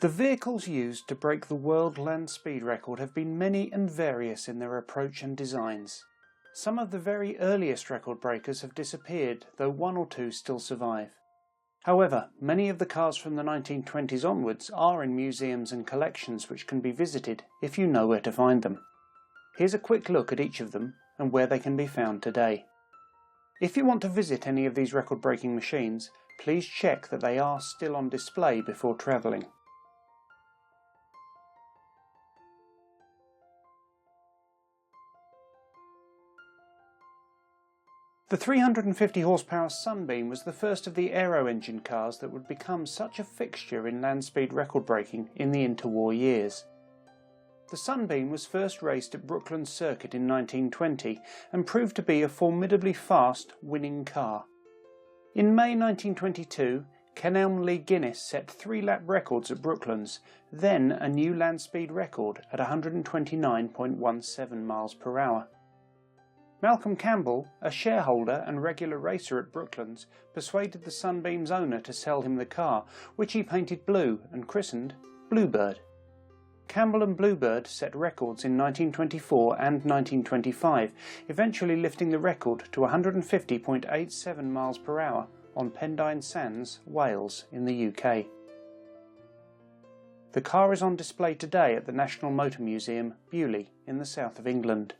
The vehicles used to break the world land speed record have been many and various in their approach and designs. Some of the very earliest record breakers have disappeared, though one or two still survive. However, many of the cars from the 1920s onwards are in museums and collections which can be visited if you know where to find them. Here's a quick look at each of them and where they can be found today. If you want to visit any of these record-breaking machines, please check that they are still on display before travelling. The 350 horsepower Sunbeam was the first of the aero-engine cars that would become such a fixture in land speed record breaking in the interwar years. The Sunbeam was first raced at Brooklands Circuit in 1920 and proved to be a formidably fast, winning car. In May 1922, Kenelm Lee Guinness set 3-lap records at Brooklands, then a new land speed record at 129.17 miles per hour. Malcolm Campbell, a shareholder and regular racer at Brooklands, persuaded the Sunbeam's owner to sell him the car, which he painted blue and christened Bluebird. Campbell and Bluebird set records in 1924 and 1925, eventually lifting the record to 150.87 miles per hour on Pendine Sands, Wales in the UK. The car is on display today at the National Motor Museum, Beaulieu, in the south of England.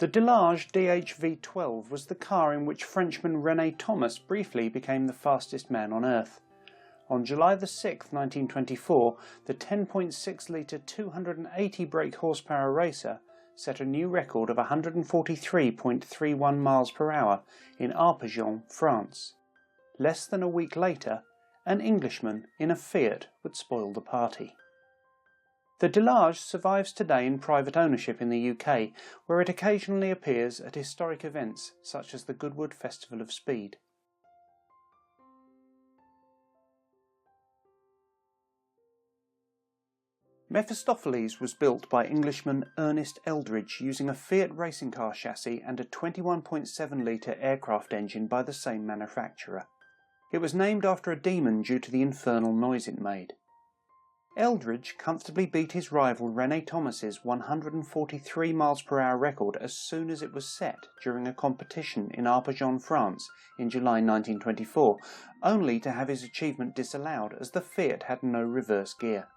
The DÉLAGE DH-V12 was the car in which Frenchman René Thomas briefly became the fastest man on Earth. On July 6, 1924, the 10.6-litre 280 brake horsepower racer set a new record of 143.31 miles per hour in Aakash, France. Less than a week later, an Englishman in a FIAT would spoil the party. The DÉLAGE survives today in private ownership in the UK, where it occasionally appears at historic events such as the Goodwood Festival of Speed. Mephistopheles was built by Englishman Ernest Eldridge using a Fiat racing car chassis and a 21.7-litre aircraft engine by the same manufacturer. It was named after a demon due to the infernal noise it made. Eldridge comfortably beat his rival René Thomas's 143 miles per hour record as soon as it was set during a competition in Aakash, France in July 1924, only to have his achievement disallowed as the Fiat had no reverse gear.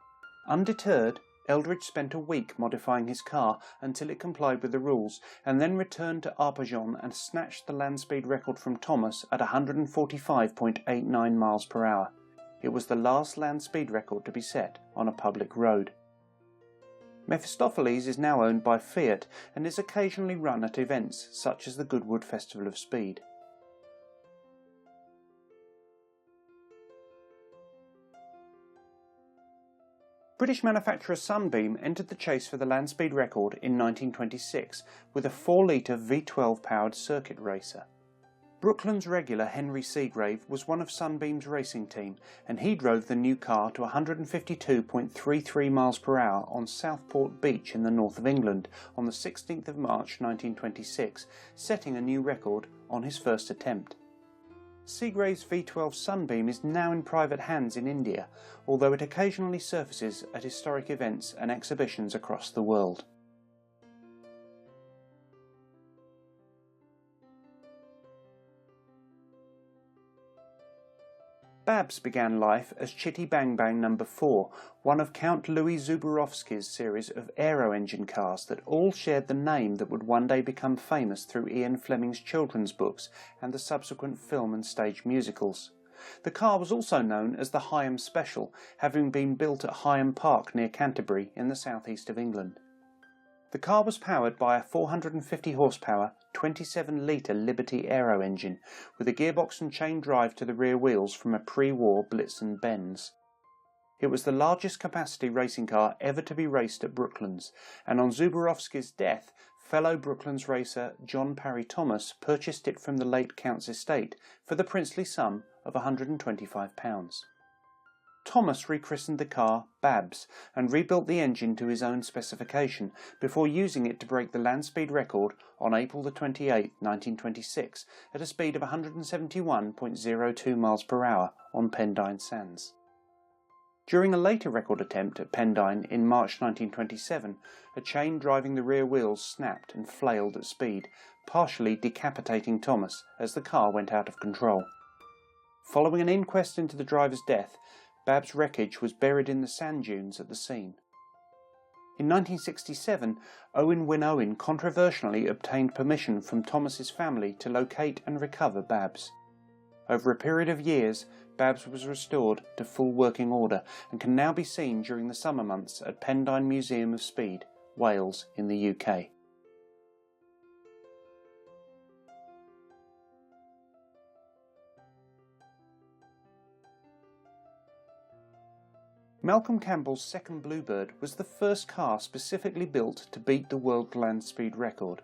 Undeterred, Eldridge spent a week modifying his car until it complied with the rules, and then returned to Aakash and snatched the land speed record from Thomas at 145.89 miles per hour. It was the last land speed record to be set on a public road. Mephistopheles is now owned by Fiat and is occasionally run at events such as the Goodwood Festival of Speed. British manufacturer Sunbeam entered the chase for the land speed record in 1926 with a 4-litre V12 powered circuit racer. Brooklands regular Henry Seagrave was one of Sunbeam's racing team, and he drove the new car to 152.33 miles per hour on Southport Beach in the north of England on the 16th of March 1926, setting a new record on his first attempt. Seagrave's V12 Sunbeam is now in private hands in India, although it occasionally surfaces at historic events and exhibitions across the world. Babs began life as Chitty Bang Bang No. 4, one of Count Louis Zhuborovsky's series of aero-engine cars that all shared the name that would one day become famous through Ian Fleming's children's books and the subsequent film and stage musicals. The car was also known as the Higham Special, having been built at Higham Park near Canterbury in the southeast of England. The car was powered by a 450 horsepower, 27-litre Liberty Aero engine, with a gearbox and chain drive to the rear wheels from a pre-war Blitzen Benz. It was the largest capacity racing car ever to be raced at Brooklands, and on Zhuborovsky's death, fellow Brooklands racer John Parry Thomas purchased it from the late Count's estate for the princely sum of £125. Thomas rechristened the car Babs and rebuilt the engine to his own specification before using it to break the land speed record on April 28, 1926 at a speed of 171.02 miles per hour on Pendine Sands. During a later record attempt at Pendine in March 1927, a chain driving the rear wheels snapped and flailed at speed, partially decapitating Thomas as the car went out of control. Following an inquest into the driver's death, Bab's wreckage was buried in the sand dunes at the scene. In 1967, Owen Wyn Owen controversially obtained permission from Thomas's family to locate and recover Babs. Over a period of years, Babs was restored to full working order and can now be seen during the summer months at Pendine Museum of Speed, Wales in the UK. Malcolm Campbell's second Bluebird was the first car specifically built to beat the world land speed record.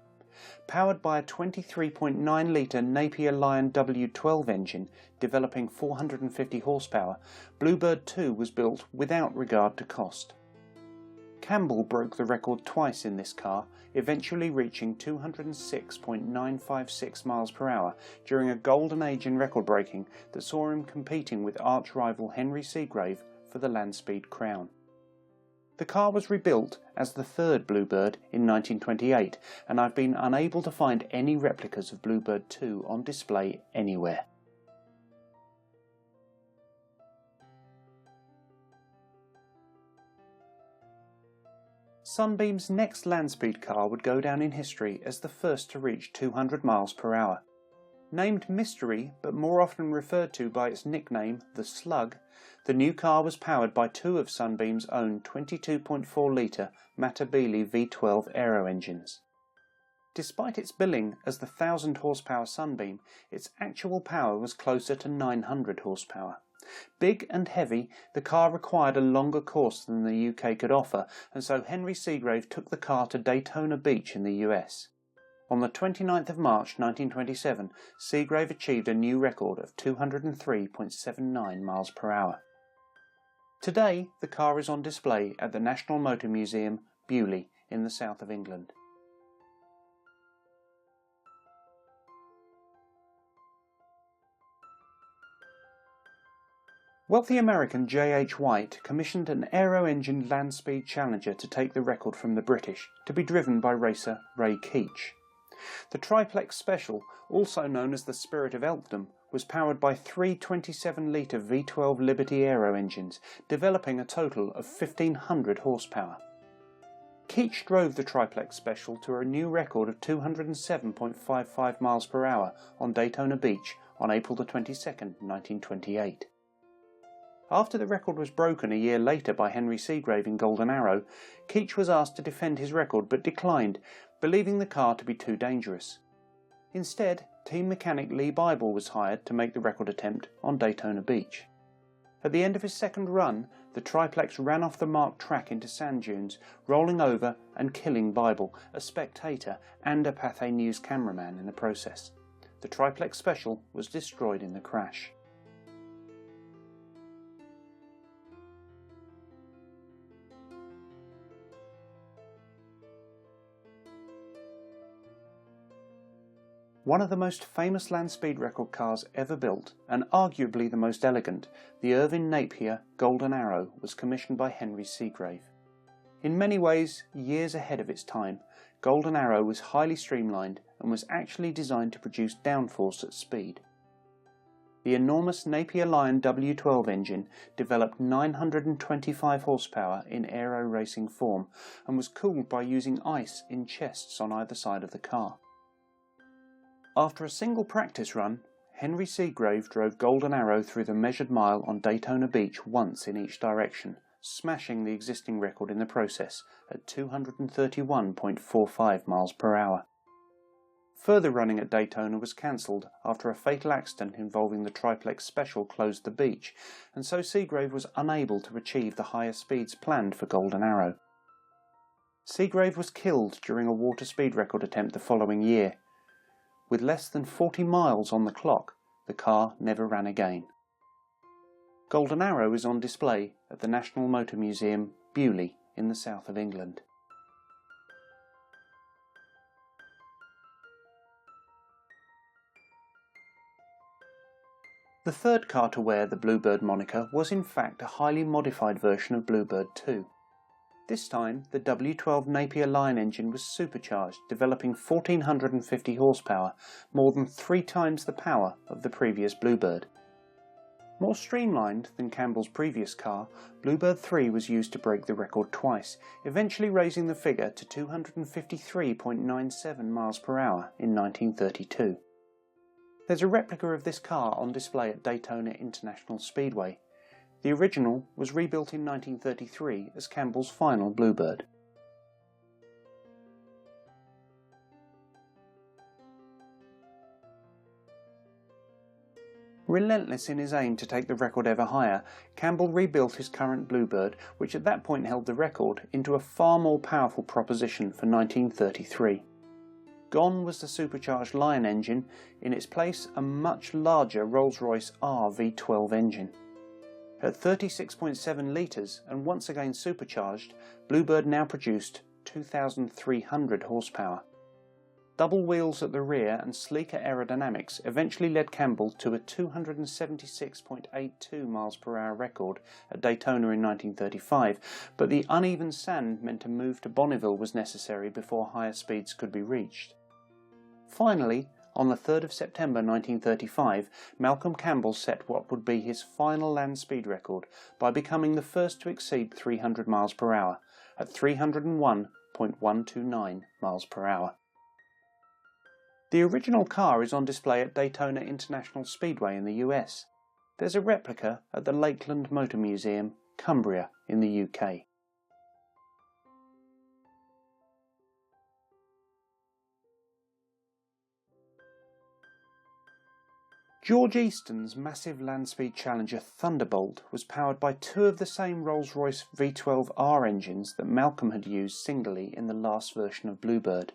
Powered by a 23.9 litre Napier Lion W12 engine developing 450 horsepower, Bluebird 2 was built without regard to cost. Campbell broke the record twice in this car, eventually reaching 206.956 miles per hour during a golden age in record breaking that saw him competing with arch-rival Henry Seagrave for the land speed crown. The car was rebuilt as the third Bluebird in 1928, and I've been unable to find any replicas of Bluebird 2 on display anywhere. Sunbeam's next land speed car would go down in history as the first to reach 200 miles per hour. Named Mystery, but more often referred to by its nickname, the Slug, the new car was powered by two of Sunbeam's own 22.4 litre Matabele V12 aero engines. Despite its billing as the 1000 horsepower Sunbeam, its actual power was closer to 900 horsepower. Big and heavy, the car required a longer course than the UK could offer, and so Henry Seagrave took the car to Daytona Beach in the US. On the 29th of March 1927, Seagrave achieved a new record of 203.79 miles per hour. Today, the car is on display at the National Motor Museum, Beaulieu, in the south of England. Wealthy American J.H. White commissioned an aero-engined land speed Challenger to take the record from the British, to be driven by racer Ray Keech. The Triplex Special, also known as the Spirit of Elkdom, was powered by three 27-litre V12 Liberty aero engines, developing a total of 1500 horsepower. Keech drove the Triplex Special to a new record of 207.55 miles per hour on Daytona Beach on April 22, 1928. After the record was broken a year later by Henry Seagrave in Golden Arrow, Keech was asked to defend his record but declined, believing the car to be too dangerous. Instead, team mechanic Lee Bible was hired to make the record attempt on Daytona Beach. At the end of his second run, the Triplex ran off the marked track into sand dunes, rolling over and killing Bible, a spectator and a Pathé News cameraman in the process. The Triplex Special was destroyed in the crash. One of the most famous land speed record cars ever built, and arguably the most elegant, the Irvin Napier Golden Arrow was commissioned by Henry Seagrave. In many ways, years ahead of its time, Golden Arrow was highly streamlined and was actually designed to produce downforce at speed. The enormous Napier Lion W12 engine developed 925 horsepower in aero racing form and was cooled by using ice in chests on either side of the car. After a single practice run, Henry Seagrave drove Golden Arrow through the measured mile on Daytona Beach once in each direction, smashing the existing record in the process at 231.45 miles per hour. Further running at Daytona was cancelled after a fatal accident involving the Triplex Special closed the beach, and so Seagrave was unable to achieve the higher speeds planned for Golden Arrow. Seagrave was killed during a water speed record attempt the following year. With less than 40 miles on the clock, the car never ran again. Golden Arrow is on display at the National Motor Museum, Beaulieu, in the south of England. The third car to wear the Bluebird moniker was in fact a highly modified version of Bluebird 2. This time, the W12 Napier Lion engine was supercharged, developing 1450 horsepower, more than 3 times the power of the previous Bluebird. More streamlined than Campbell's previous car, Bluebird 3 was used to break the record twice, eventually raising the figure to 253.97 miles per hour in 1932. There's a replica of this car on display at Daytona International Speedway. The original was rebuilt in 1933 as Campbell's final Bluebird. Relentless in his aim to take the record ever higher, Campbell rebuilt his current Bluebird, which at that point held the record, into a far more powerful proposition for 1933. Gone was the supercharged Lion engine, in its place a much larger Rolls-Royce R V12 engine. At 36.7 litres and once again supercharged, Bluebird now produced 2,300 horsepower. Double wheels at the rear and sleeker aerodynamics eventually led Campbell to a 276.82 miles per hour record at Daytona in 1935, but the uneven sand meant a move to Bonneville was necessary before higher speeds could be reached. Finally, on the 3rd of September 1935, Malcolm Campbell set what would be his final land speed record by becoming the first to exceed 300 miles per hour at 301.129 miles per hour. The original car is on display at Daytona International Speedway in the US. There's a replica at the Lakeland Motor Museum, Cumbria in the UK. George Easton's massive land speed Challenger Thunderbolt was powered by 2 of the same Rolls-Royce V12R engines that Malcolm had used singly in the last version of Bluebird.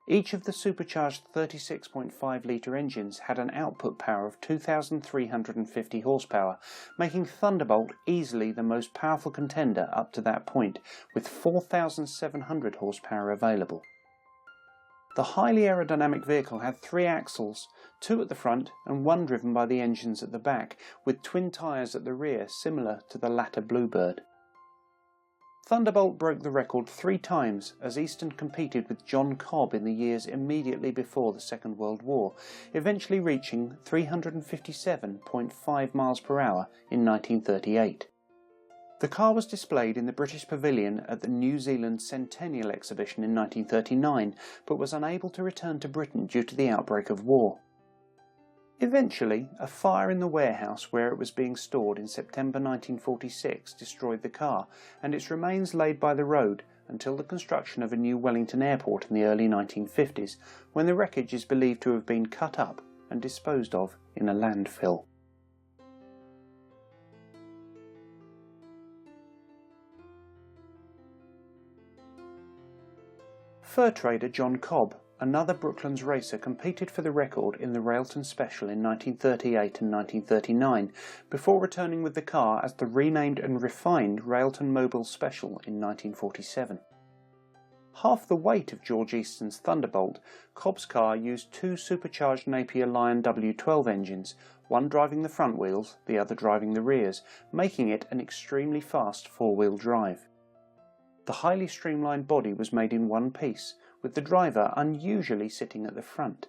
Each of the supercharged 36.5 litre engines had an output power of 2,350 horsepower, making Thunderbolt easily the most powerful contender up to that point, with 4,700 horsepower available. The highly aerodynamic vehicle had 3 axles, 2 at the front and 1 driven by the engines at the back, with twin tyres at the rear similar to the latter Bluebird. Thunderbolt broke the record 3 times as Easton competed with John Cobb in the years immediately before the Second World War, eventually reaching 357.5 miles per hour in 1938. The car was displayed in the British Pavilion at the New Zealand Centennial Exhibition in 1939, but was unable to return to Britain due to the outbreak of war. Eventually, a fire in the warehouse where it was being stored in September 1946 destroyed the car, and its remains laid by the road until the construction of a new Wellington airport in the early 1950s, when the wreckage is believed to have been cut up and disposed of in a landfill. Fur trader John Cobb, another Brooklands racer, competed for the record in the Railton Special in 1938 and 1939, before returning with the car as the renamed and refined Railton Mobile Special in 1947. Half the weight of George Easton's Thunderbolt, Cobb's car used 2 supercharged Napier Lion W12 engines, one driving the front wheels, the other driving the rears, making it an extremely fast 4-wheel drive. The highly streamlined body was made in one piece, with the driver unusually sitting at the front.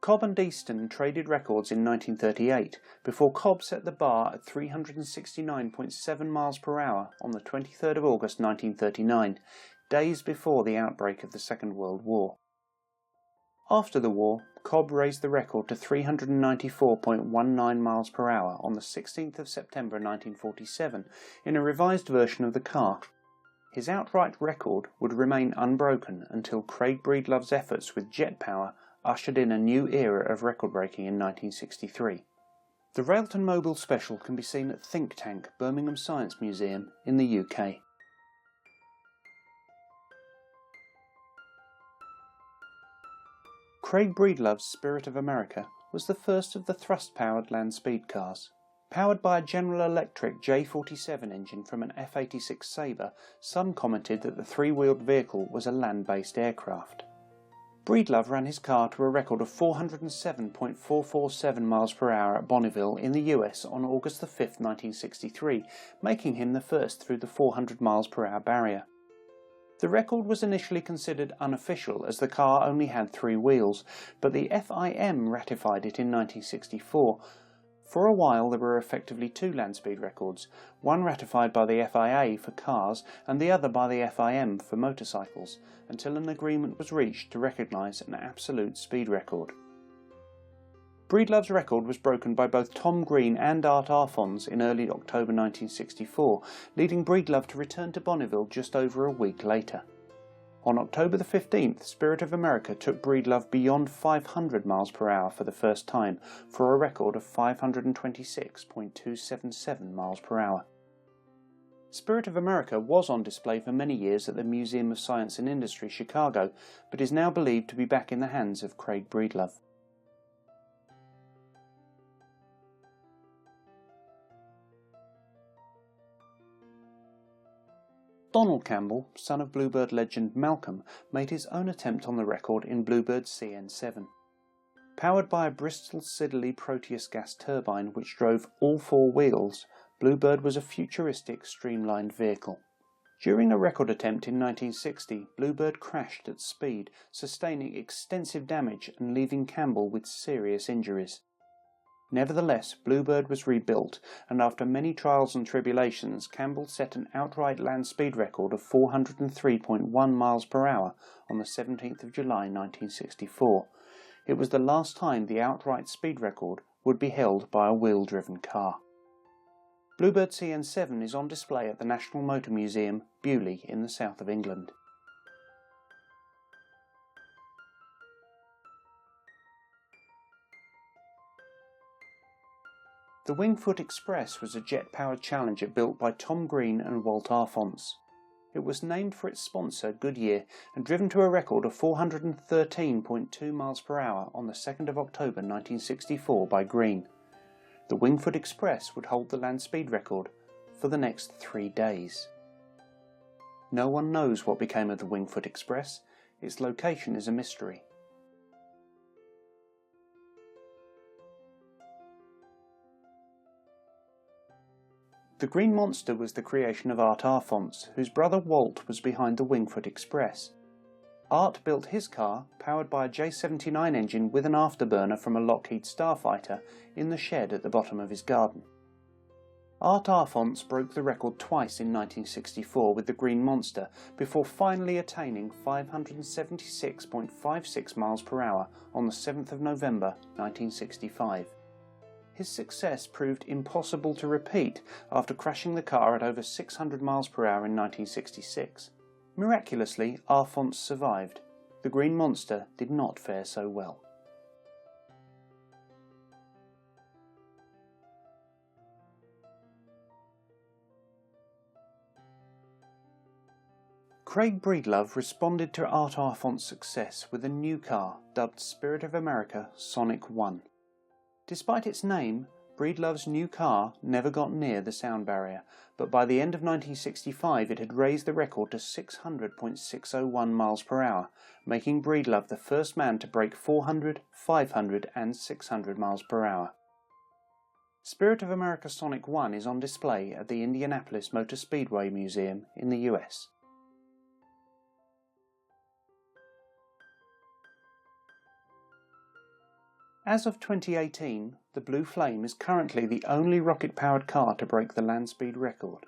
Cobb and Easton traded records in 1938, before Cobb set the bar at 369.7 miles per hour on the 23rd of August 1939, days before the outbreak of the Second World War. After the war, Cobb raised the record to 394.19 miles per hour on the 16th of September 1947 in a revised version of the car. His outright record would remain unbroken until Craig Breedlove's efforts with jet power ushered in a new era of record-breaking in 1963. The Railton Mobile Special can be seen at Think Tank, Birmingham Science Museum in the UK. Craig Breedlove's Spirit of America was the first of the thrust-powered land speed cars. Powered by a General Electric J47 engine from an F-86 Sabre, some commented that the three-wheeled vehicle was a land-based aircraft. Breedlove ran his car to a record of 407.447 miles per hour at Bonneville in the US on August 5, 1963, making him the first through the 400 miles per hour barrier. The record was initially considered unofficial as the car only had three wheels, but the FIM ratified it in 1964. For a while there were effectively two land speed records, one ratified by the FIA for cars and the other by the FIM for motorcycles, until an agreement was reached to recognise an absolute speed record. Breedlove's record was broken by both Tom Green and Art Arfons in early October 1964, leading Breedlove to return to Bonneville just over a week later. On October the 15th, Spirit of America took Breedlove beyond 500 miles per hour for the first time, for a record of 526.277 miles per hour. Spirit of America was on display for many years at the Museum of Science and Industry, Chicago, but is now believed to be back in the hands of Craig Breedlove. Donald Campbell, son of Bluebird legend Malcolm, made his own attempt on the record in Bluebird's CN7. Powered by a Bristol Siddeley Proteus gas turbine which drove all four wheels, Bluebird was a futuristic, streamlined vehicle. During a record attempt in 1960, Bluebird crashed at speed, sustaining extensive damage and leaving Campbell with serious injuries. Nevertheless, Bluebird was rebuilt, and after many trials and tribulations, Campbell set an outright land speed record of 403.1 miles per hour on the 17th of July 1964. It was the last time the outright speed record would be held by a wheel-driven car. Bluebird CN7 is on display at the National Motor Museum, Beaulieu, in the south of England. The WINGFOOT Express was a jet-powered Challenger built by Tom Green and Walt Arfons. It was named for its sponsor, Goodyear, and driven to a record of 413.2 miles per hour on the 2nd of October 1964 by Green. The WINGFOOT Express would hold the land speed record for the next 3 days. No one knows what became of the WINGFOOT Express. Its location is a mystery. The Green Monster was the creation of Art Arfons, whose brother Walt was behind the WINGFOOT Express. Art built his car, powered by a J79 engine with an afterburner from a Lockheed Starfighter, in the shed at the bottom of his garden. Art Arfons broke the record twice in 1964 with the Green Monster, before finally attaining 576.56 miles per hour on the 7th of November 1965. His success proved impossible to repeat after crashing the car at over 600 miles per hour in 1966. Miraculously, Arfons survived. The Green Monster did not fare so well. Craig Breedlove responded to Art Arfons' success with a new car dubbed Spirit of America Sonic 1. Despite its name, Breedlove's new car never got near the sound barrier, but by the end of 1965 it had raised the record to 600.601 miles per hour, making Breedlove the first man to break 400, 500 and 600 miles per hour. Spirit of America Sonic 1 is on display at the Indianapolis Motor Speedway Museum in the US. As of 2018, the Blue Flame is currently the only rocket-powered car to break the land speed record.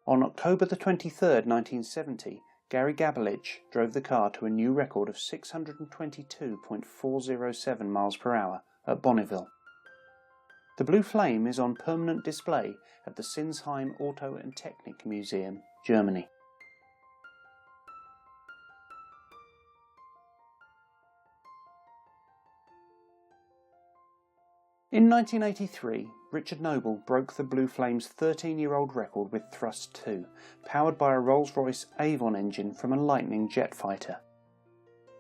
On October the 23rd, 1970, Gary Gabelich drove the car to a new record of 622.407 miles per hour at Bonneville. The Blue Flame is on permanent display at the Sinsheim Auto and Technik Museum, Germany. In 1983, Richard Noble broke the Blue Flame's 13-year-old record with Thrust II, powered by a Rolls-Royce Avon engine from a Lightning jet fighter.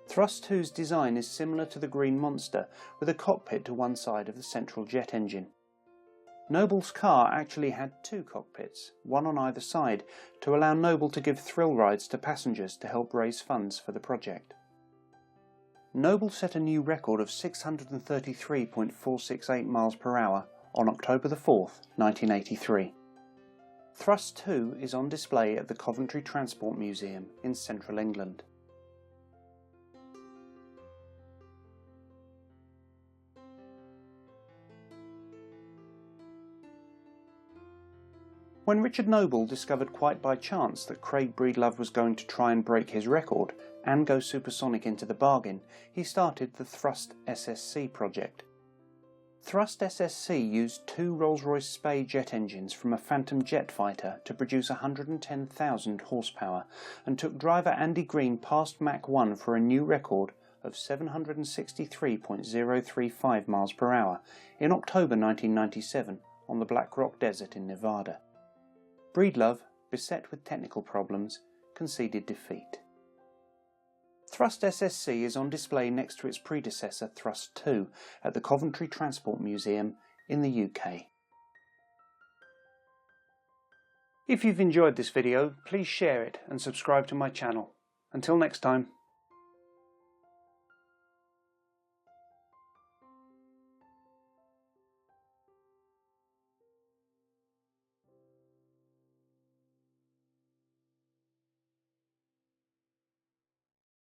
Thrust II's design is similar to the Green Monster, with a cockpit to one side of the central jet engine. Noble's car actually had two cockpits, one on either side, to allow Noble to give thrill rides to passengers to help raise funds for the project. Noble set a new record of 633.468 miles per hour on October 4th, 1983. Thrust 2 is on display at the Coventry Transport Museum in central England. When Richard Noble discovered quite by chance that Craig Breedlove was going to try and break his record, and go supersonic into the bargain, he started the ThrustSSC project. ThrustSSC used two Rolls-Royce Spey jet engines from a Phantom jet fighter to produce 110,000 horsepower, and took driver Andy Green past Mach 1 for a new record of 763.035 miles per hour in October 1997 on the Black Rock Desert in Nevada. Breedlove, beset with technical problems, conceded defeat. ThrustSSC is on display next to its predecessor Thrust 2 at the Coventry Transport Museum in the UK. If you've enjoyed this video, please share it and subscribe to my channel. Until next time.